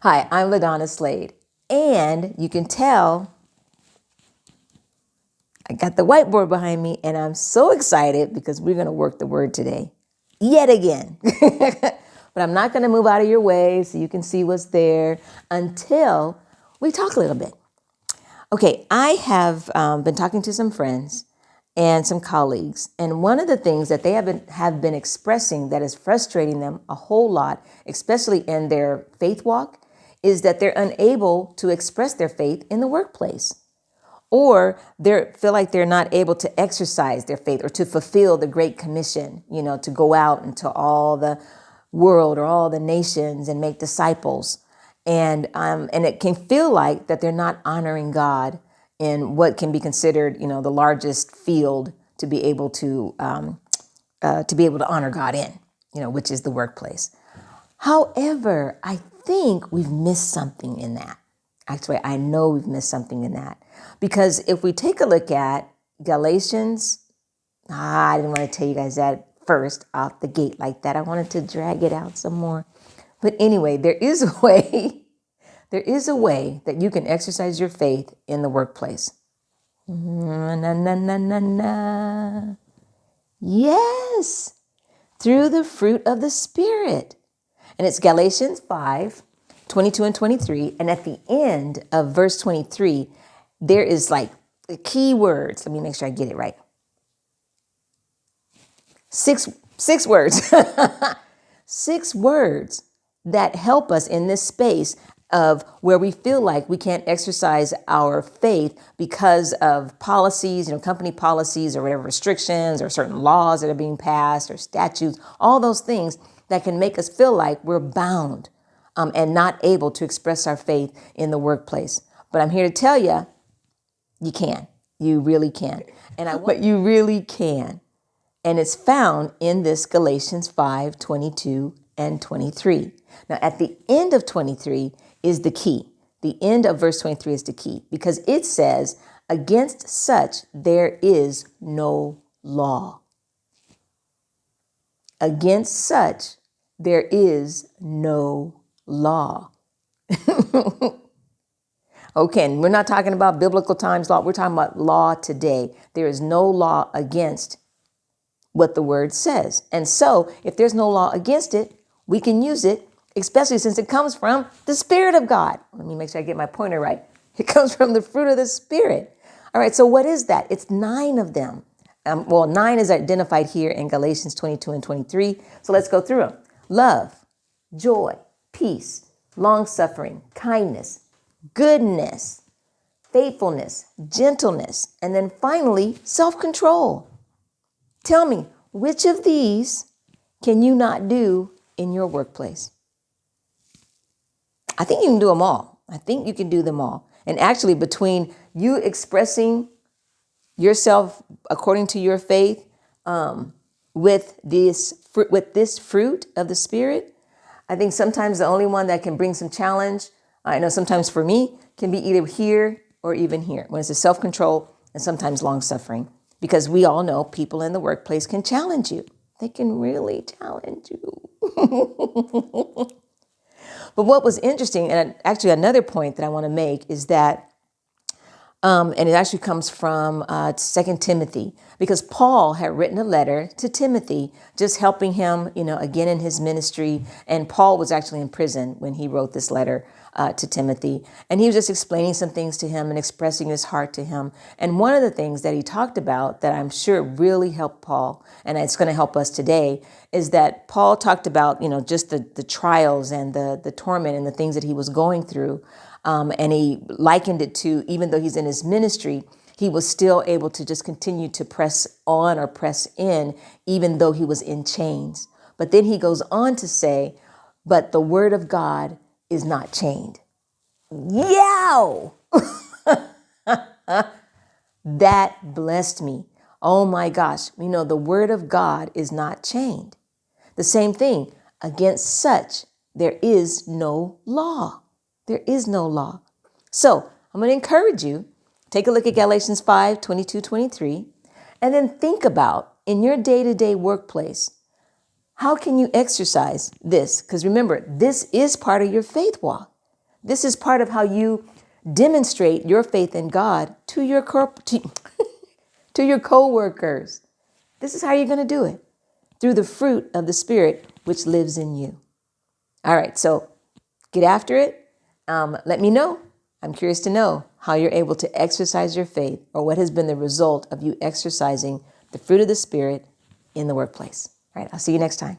Hi, I'm LaDonna Slade, and you can tell I got the whiteboard behind me, and I'm so excited because we're going to work the word today, yet again. But I'm not going to move out of your way so you can see what's there until we talk a little bit. Okay, I have been talking to some friends and some colleagues, and one of the things that they have been expressing that is frustrating them a whole lot, especially in their faith walk, is that they're unable to express their faith in the workplace, or they feel like they're not able to exercise their faith or to fulfill the Great Commission, to go out into all the world or all the nations and make disciples. And it can feel like that they're not honoring God in what can be considered, the largest field to be able to honor God in, which is the workplace. However, I think we've missed something in that. Actually, I know we've missed something in that. Because if we take a look at Galatians, I didn't want to tell you guys that first off the gate like that. I wanted to drag it out some more. But anyway, there is a way. There is a way that you can exercise your faith in the workplace. Na, na, na, na, na. Yes, through the fruit of the Spirit. And it's Galatians 5:22 and 23. And at the end of verse 23, there is like the key words. Let me make sure I get it right. Six words. 6 words that help us in this space of where we feel like we can't exercise our faith because of policies, company policies or whatever restrictions or certain laws that are being passed or statutes, all those things that can make us feel like we're bound and not able to express our faith in the workplace. But I'm here to tell you, you can. You really can. But you really can. And it's found in this Galatians 5:22 and 23. Now, at the end of 23 is the key. The end of verse 23 is the key because it says, against such there is no law. Against such there is no law. Okay, and we're not talking about biblical times law. We're talking about law today. There is no law against what the word says. And so if there's no law against it, we can use it, especially since it comes from the Spirit of God. Let me make sure I get my pointer right. It comes from the fruit of the Spirit. All right, so what is that? It's 9 of them. 9 is identified here in Galatians 22 and 23. So let's go through them. Love, joy, peace, long-suffering, kindness, goodness, faithfulness, gentleness, and then finally, self-control. Tell me, which of these can you not do in your workplace? I think you can do them all. I think you can do them all. And actually, between you expressing yourself according to your faith with this fruit of the Spirit, I think sometimes the only one that can bring some challenge, I know sometimes for me, can be either here or even here, when it's a self-control and sometimes long-suffering. Because we all know people in the workplace can challenge you. They can really challenge you. But what was interesting, and actually another point that I want to make is that, and it actually comes from 2 Timothy, because Paul had written a letter to Timothy, just helping him, again in his ministry. And Paul was actually in prison when he wrote this letter to Timothy. And he was just explaining some things to him and expressing his heart to him. And one of the things that he talked about that I'm sure really helped Paul, and it's going to help us today, is that Paul talked about, just the trials and the torment and the things that he was going through. And he likened it to, even though he's in his ministry, he was still able to just continue to press on or press in, even though he was in chains. But then he goes on to say, but the word of God is not chained. Yow! That blessed me. Oh my gosh. The word of God is not chained. The same thing. Against such, there is no law. There is no law. So I'm going to encourage you, take a look at Galatians 5:22, 23, and then think about in your day-to-day workplace, how can you exercise this? Because remember, this is part of your faith walk. This is part of how you demonstrate your faith in God to your to your co-workers. This is how you're going to do it, through the fruit of the Spirit which lives in you. All right, so get after it. Let me know. I'm curious to know how you're able to exercise your faith, or what has been the result of you exercising the fruit of the Spirit in the workplace. All right, I'll see you next time.